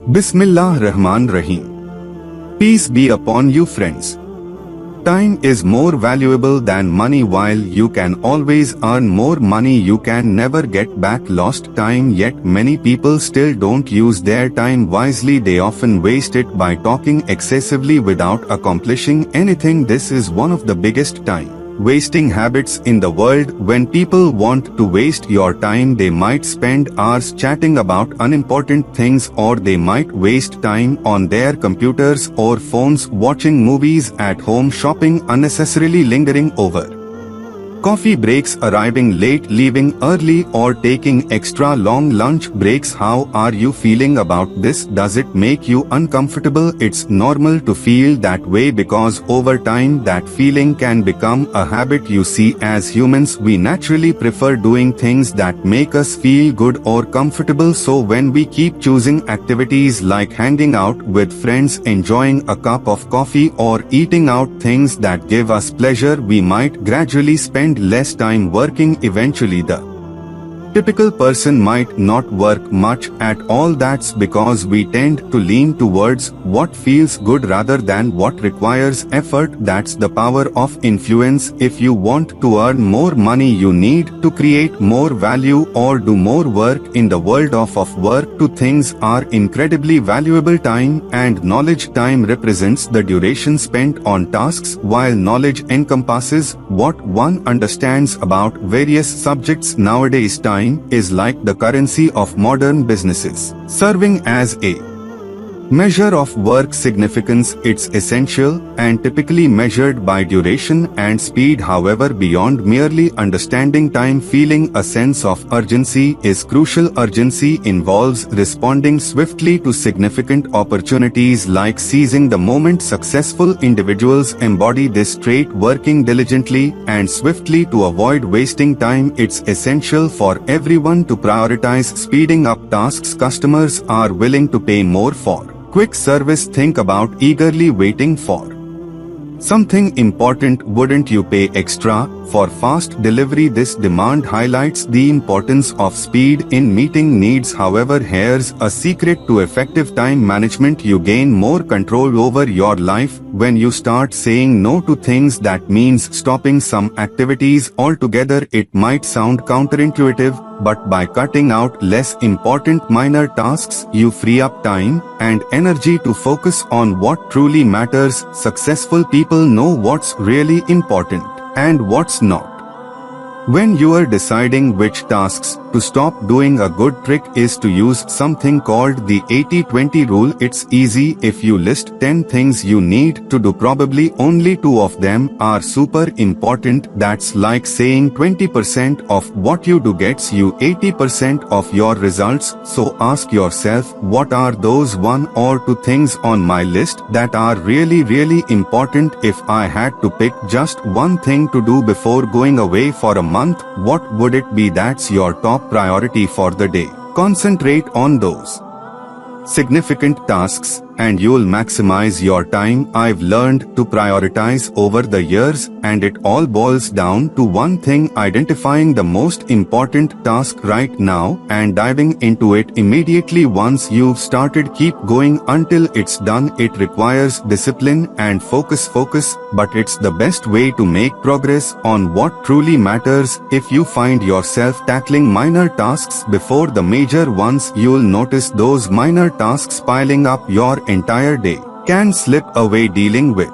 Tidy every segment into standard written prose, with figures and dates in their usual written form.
Bismillah Rahman Rahim. Peace be upon you, friends. Time is more valuable than money. While you can always earn more money, you can never get back lost time. Yet many people still don't use their time wisely. They often waste it by talking excessively without accomplishing anything. This is one of the biggest time wasting habits in the world. When people want to waste your time, they might spend hours chatting about unimportant things, or they might waste time on their computers or phones watching movies at home, shopping unnecessarily, lingering over coffee breaks, arriving late, leaving early, or taking extra long lunch breaks. How are you feeling about this? Does it make you uncomfortable? It's normal to feel that way because over time that feeling can become a habit. You see, as humans we naturally prefer doing things that make us feel good or comfortable. So when we keep choosing activities like hanging out with friends, enjoying a cup of coffee, or eating out, things that give us pleasure, we might gradually spend less time working. Eventually the typical person might not work much at all. That's because we tend to lean towards what feels good rather than what requires effort. That's the power of influence. If you want to earn more money, you need to create more value or do more work. In the world of work, two things are incredibly valuable: time and knowledge. Time represents the duration spent on tasks, while knowledge encompasses what one understands about various subjects. Nowadays, time is like the currency of modern businesses, serving as a measure of work significance. It's essential and typically measured by duration and speed. However, beyond merely understanding time, feeling a sense of urgency is crucial. Urgency involves responding swiftly to significant opportunities, like seizing the moment. Successful individuals embody this trait, working diligently and swiftly to avoid wasting time. It's essential for everyone to prioritize speeding up tasks customers are willing to pay more for. Quick service: think about eagerly waiting for something important. Wouldn't you pay extra for fast delivery? This demand highlights the importance of speed in meeting needs. However, here's a secret to effective time management: you gain more control over your life when you start saying no to things. That means stopping some activities altogether. It might sound counterintuitive, but by cutting out less important minor tasks, you free up time and energy to focus on what truly matters. Successful people know what's really important and what's not. When you are deciding which tasks to stop doing, a good trick is to use something called the 80-20 rule. It's easy. If you list 10 things you need to do, probably only 2 of them are super important. That's like saying 20% of what you do gets you 80% of your results. So ask yourself, what are those 1 or 2 things on my list that are really important? If I had to pick just one thing to do before going away for a month, what would it be? That's your top priority for the day. Concentrate on those significant tasks and you'll maximize your time. I've learned to prioritize over the years, and it all boils down to one thing: identifying the most important task right now and diving into it immediately. Once you've started, keep going until it's done. It requires discipline and focus, but it's the best way to make progress on what truly matters. If you find yourself tackling minor tasks before the major ones, you'll notice those minor tasks piling up. Your entire day can slip away dealing with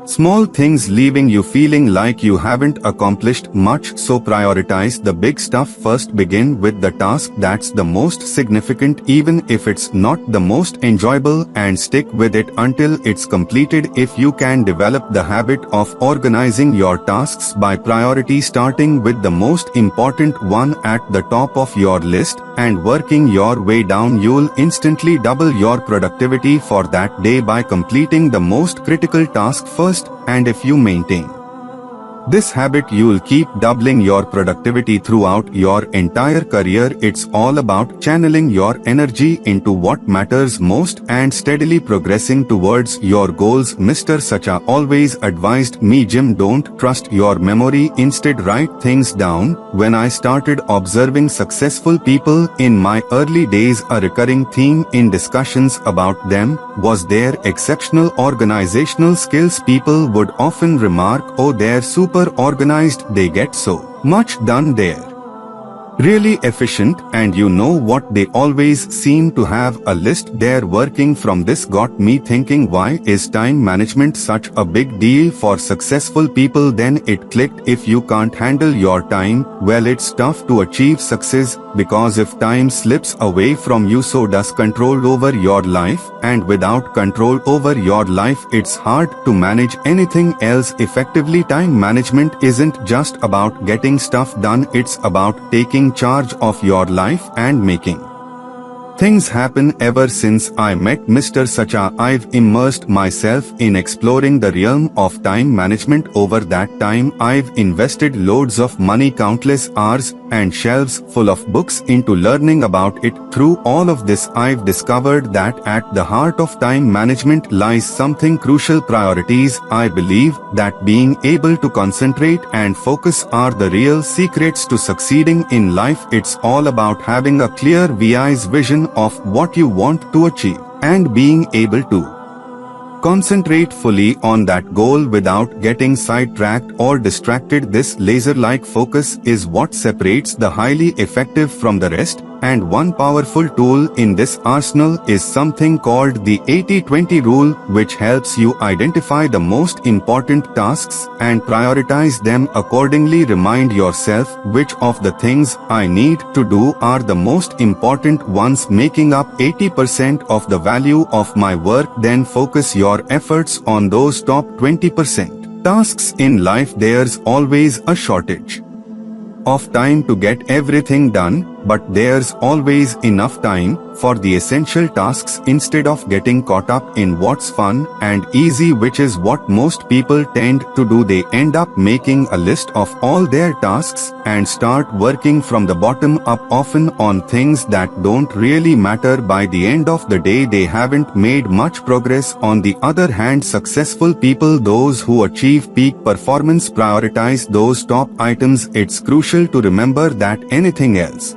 small things, leaving you feeling like you haven't accomplished much. So prioritize the big stuff first. Begin with the task that's the most significant, even if it's not the most enjoyable, and stick with it until it's completed. If you can develop the habit of organizing your tasks by priority, starting with the most important one at the top of your list and working your way down, you'll instantly double your productivity for that day by completing the most critical task first. And if you maintain This habit you'll keep doubling your productivity throughout your entire career. It's all about channeling your energy into what matters most and steadily progressing towards your goals. Mr. Sacha always advised me, Jim, don't trust your memory, instead write things down. When I started observing successful people in my early days, a recurring theme in discussions about them was their exceptional organizational skills. People would often remark, oh, they're super organized, they get so much done, they're really efficient, and you know what, they always seem to have a list they're working from. This got me thinking, why is time management such a big deal for successful people? Then it clicked, if you can't handle your time, well, it's tough to achieve success, because if time slips away from you, so does control over your life, and without control over your life, it's hard to manage anything else effectively. Time management isn't just about getting stuff done, it's about taking charge of your life and making things happen. Ever since I met Mr. Sacha, I've immersed myself in exploring the realm of time management. Over that time, I've invested loads of money, countless hours, and shelves full of books into learning about it. Through all of this, I've discovered that at the heart of time management lies something crucial: priorities. I believe that being able to concentrate and focus are the real secrets to succeeding in life. It's all about having a clear vision of what you want to achieve and being able to concentrate fully on that goal without getting sidetracked or distracted. This laser-like focus is what separates the highly effective from the rest, and one powerful tool in this arsenal is something called the 80-20 rule, which helps you identify the most important tasks and prioritize them accordingly. Remind yourself, which of the things I need to do are the most important ones, making up 80% of the value of my work. Then focus your efforts on those top 20% tasks. In life, there's always a shortage of time to get everything done, but there's always enough time for the essential tasks. Instead of getting caught up in what's fun and easy, which is what most people tend to do, they end up making a list of all their tasks and start working from the bottom up, often on things that don't really matter. By the end of the day, they haven't made much progress. On the other hand, successful people, those who achieve peak performance, prioritize those top items. It's crucial to remember that anything else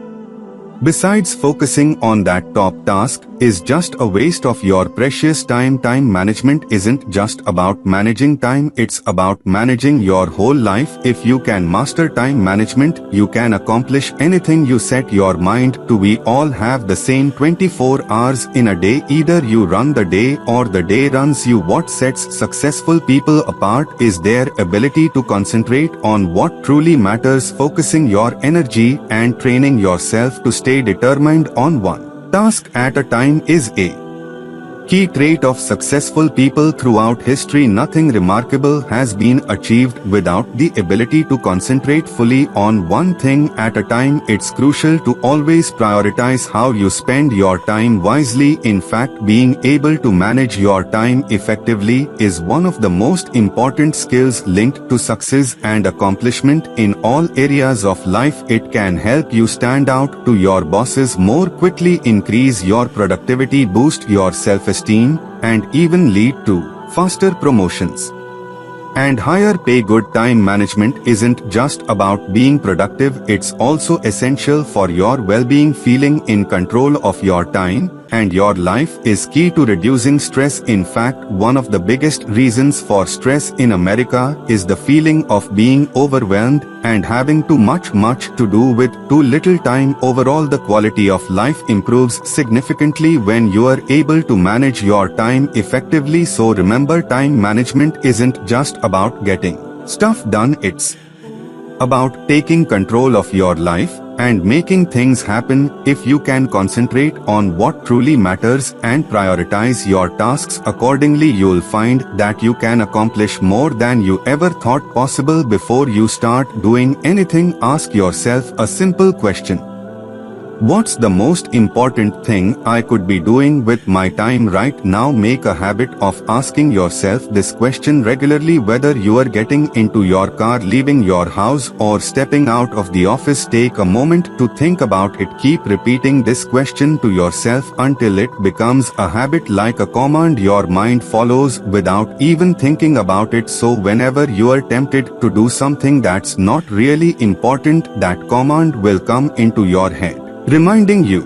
besides focusing on that top task is just a waste of your precious time. Time management isn't just about managing time, it's about managing your whole life. If you can master time management, you can accomplish anything you set your mind to. We all have the same 24 hours in a day. Either you run the day or the day runs you. What sets successful people apart is their ability to concentrate on what truly matters, focusing your energy and training yourself to stay determined on one task at a time is a key trait of successful people throughout history. Nothing remarkable has been achieved without the ability to concentrate fully on one thing at a time. It's crucial to always prioritize how you spend your time wisely. In fact, being able to manage your time effectively is one of the most important skills linked to success and accomplishment in all areas of life. It can help you stand out to your bosses more quickly, increase your productivity, boost your self-esteem, and even lead to faster promotions and higher pay. Good time management isn't just about being productive, it's also essential for your well-being. Feeling in control of your time and your life is key to reducing stress. In fact, one of the biggest reasons for stress in America is the feeling of being overwhelmed and having too much to do with too little time. Overall, the quality of life improves significantly when you are able to manage your time effectively. So remember, time management isn't just about getting stuff done, it's about taking control of your life and making things happen. If you can concentrate on what truly matters and prioritize your tasks accordingly, you'll find that you can accomplish more than you ever thought possible. Before you start doing anything, ask yourself a simple question: What's the most important thing I could be doing with my time right now? Make a habit of asking yourself this question regularly, whether you are getting into your car, leaving your house, or stepping out of the office. Take a moment to think about it. Keep repeating this question to yourself until it becomes a habit, like a command your mind follows without even thinking about it. So whenever you are tempted to do something that's not really important, that command will come into your head, reminding you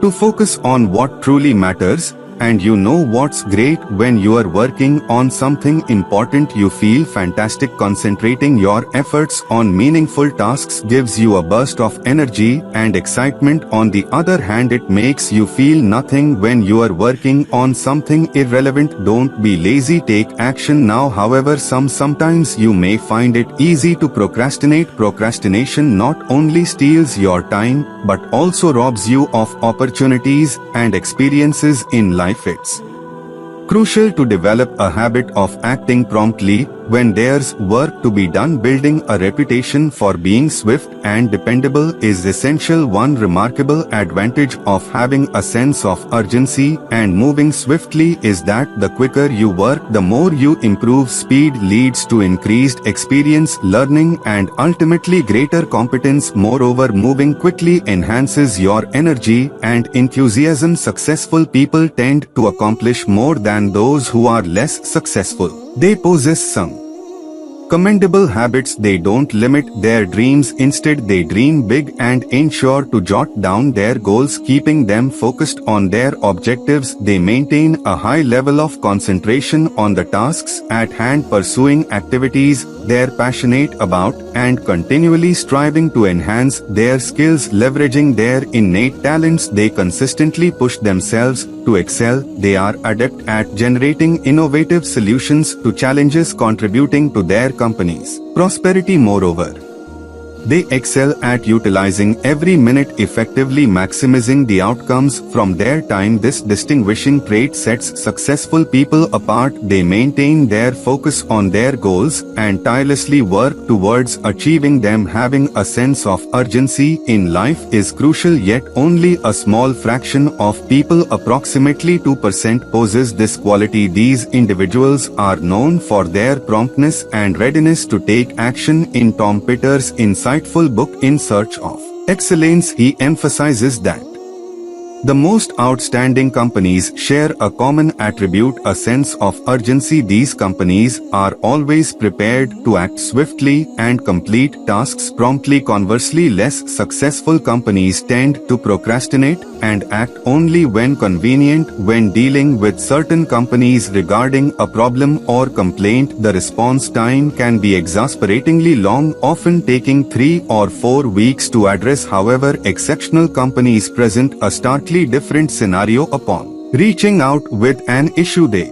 to focus on what truly matters. And you know what's great? When you are working on something important, you feel fantastic. Concentrating your efforts on meaningful tasks gives you a burst of energy and excitement. On the other hand, it makes you feel nothing when you are working on something irrelevant. Don't be lazy, take action now. However, sometimes you may find it easy to procrastinate. Procrastination not only steals your time, but also robs you of opportunities and experiences in life. It's crucial to develop a habit of acting promptly when there's work to be done. Building a reputation for being swift and dependable is essential. One remarkable advantage of having a sense of urgency and moving swiftly is that the quicker you work, the more you improve. Speed leads to increased experience, learning, and ultimately greater competence. Moreover, moving quickly enhances your energy and enthusiasm. Successful people tend to accomplish more than those who are less successful. They possess some commendable habits. They don't limit their dreams, instead they dream big and ensure to jot down their goals, keeping them focused on their objectives. They maintain a high level of concentration on the tasks at hand, pursuing activities they're passionate about and continually striving to enhance their skills. Leveraging their innate talents, they consistently push themselves to excel. They are adept at generating innovative solutions to challenges, contributing to their company's prosperity. Moreover, they excel at utilizing every minute effectively, maximizing the outcomes from their time. This distinguishing trait sets successful people apart. They maintain their focus on their goals and tirelessly work towards achieving them. Having a sense of urgency in life is crucial, yet only a small fraction of people, approximately 2%, possess this quality. These individuals are known for their promptness and readiness to take action. In Tom Peters' insightful book In Search of Excellence, he emphasizes that the most outstanding companies share a common attribute, a sense of urgency. These companies are always prepared to act swiftly and complete tasks promptly. Conversely, less successful companies tend to procrastinate and act only when convenient. When dealing with certain companies regarding a problem or complaint, the response time can be exasperatingly long, often taking 3 or 4 weeks to address. However, exceptional companies present a starkly different scenario. Upon reaching out with an issue, they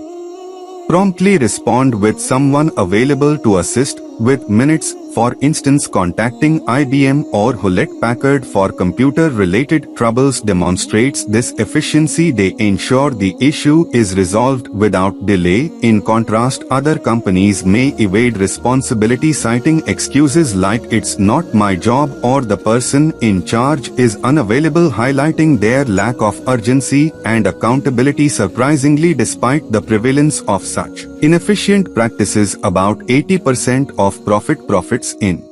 promptly respond with someone available to assist with minutes. For instance, contacting IBM or Hewlett-Packard for computer-related troubles demonstrates this efficiency. They ensure the issue is resolved without delay. In contrast, other companies may evade responsibility, citing excuses like "it's not my job" or "the person in charge is unavailable," highlighting their lack of urgency and accountability. Surprisingly, despite the prevalence of such inefficient practices, about 80% of profits in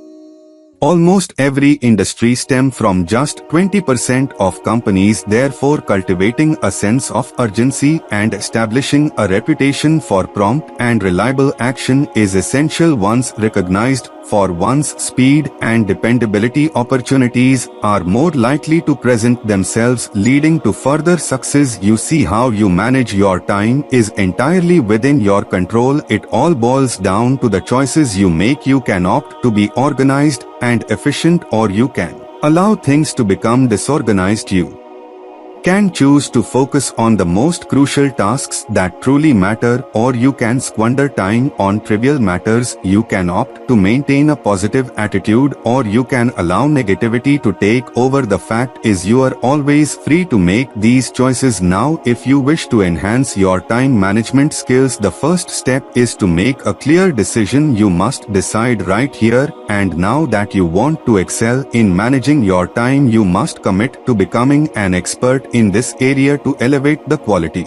almost every industry stem from just 20% of companies. Therefore, cultivating a sense of urgency and establishing a reputation for prompt and reliable action is essential. Once recognized for one's speed and dependability, opportunities are more likely to present themselves, leading to further success. You see, how you manage your time is entirely within your control. It all boils down to the choices you make. You can opt to be organized and efficient, or you can allow things to become disorganized. You can choose to focus on the most crucial tasks that truly matter, or you can squander time on trivial matters. You can opt to maintain a positive attitude, or you can allow negativity to take over. The fact is, you are always free to make these choices now. If you wish to enhance your time management skills, the first step is to make a clear decision. You must decide right here and now that you want to excel in managing your time. You must commit to becoming an expert in this area to elevate the quality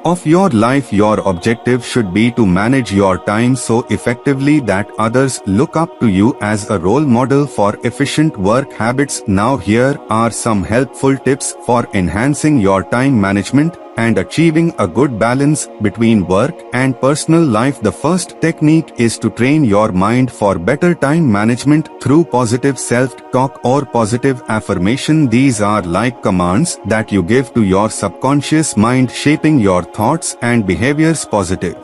of your life. Your objective should be to manage your time so effectively that others look up to you as a role model for efficient work habits. Now here are some helpful tips for enhancing your time management and achieving a good balance between work and personal life. The first technique is to train your mind for better time management through positive self-talk or positive affirmation. These are like commands that you give to your subconscious mind, shaping your thoughts and behaviors. Positive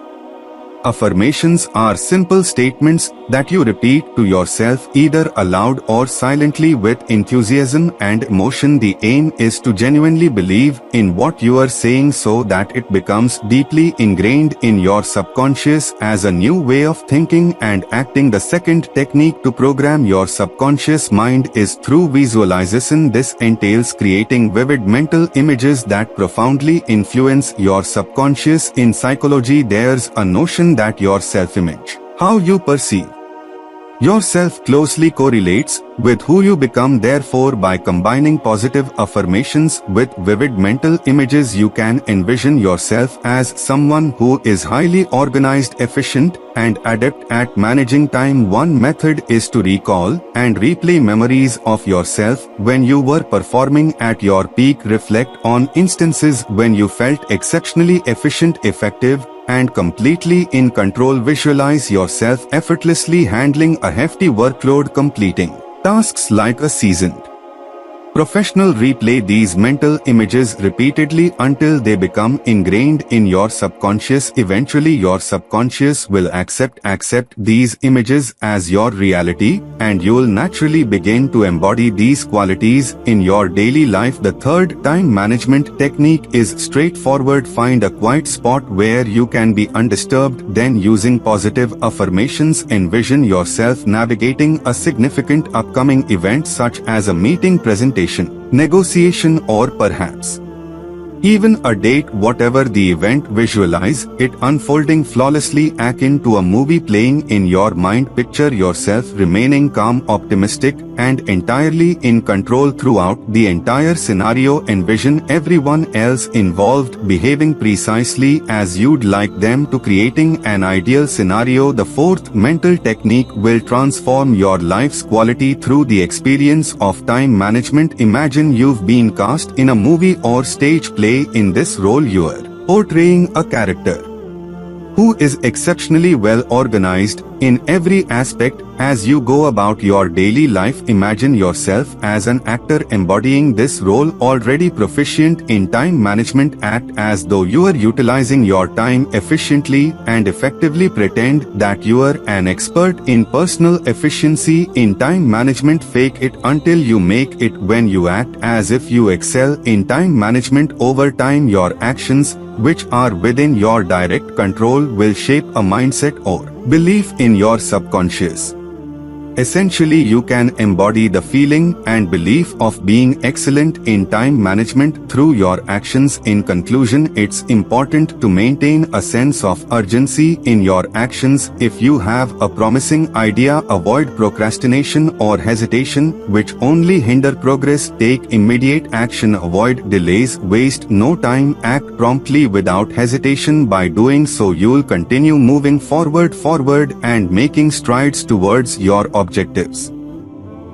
affirmations are simple statements that you repeat to yourself either aloud or silently with enthusiasm and emotion. The aim is to genuinely believe in what you are saying so that it becomes deeply ingrained in your subconscious as a new way of thinking and acting. The second technique to program your subconscious mind is through visualization. This entails creating vivid mental images that profoundly influence your subconscious. In psychology, there's a notion that your self-image, how you perceive yourself, closely correlates with who you become. Therefore, by combining positive affirmations with vivid mental images, you can envision yourself as someone who is highly organized, efficient, and adept at managing time. One method is to recall and replay memories of yourself when you were performing at your peak. Reflect on instances when you felt exceptionally efficient, effective, and completely in control. Visualize yourself effortlessly handling a hefty workload, completing tasks like a seasoned professional. Replay these mental images repeatedly until they become ingrained in your subconscious. Eventually, your subconscious will accept these images as your reality, and you will naturally begin to embody these qualities in your daily life. The third time management technique is straightforward. Find a quiet spot where you can be undisturbed. Then, using positive affirmations, envision yourself navigating a significant upcoming event such as a meeting, presentation, negotiation, or perhaps even a date. Whatever the event, visualize it unfolding flawlessly, akin to a movie playing in your mind. Picture yourself remaining calm, optimistic, and entirely in control throughout the entire scenario. Envision everyone else involved behaving precisely as you'd like them to, creating an ideal scenario. The fourth mental technique will transform your life's quality through the experience of time management. Imagine you've been cast in a movie or stage play. In this role, you are portraying a character who is exceptionally well organized in every aspect. As you go about your daily life, imagine yourself as an actor embodying this role, already proficient in time management. Act as though you are utilizing your time efficiently and effectively. Pretend that you are an expert in personal efficiency in time management. Fake it until you make it. When you act as if you excel in time management, over time your actions, which are within your direct control, will shape a mindset or belief in your subconscious. Essentially, you can embody the feeling and belief of being excellent in time management through your actions. In conclusion, it's important to maintain a sense of urgency in your actions. If you have a promising idea, avoid procrastination or hesitation, which only hinder progress. Take immediate action, avoid delays, waste no time, act promptly without hesitation. By doing so, you'll continue moving forward and making strides towards your objectives.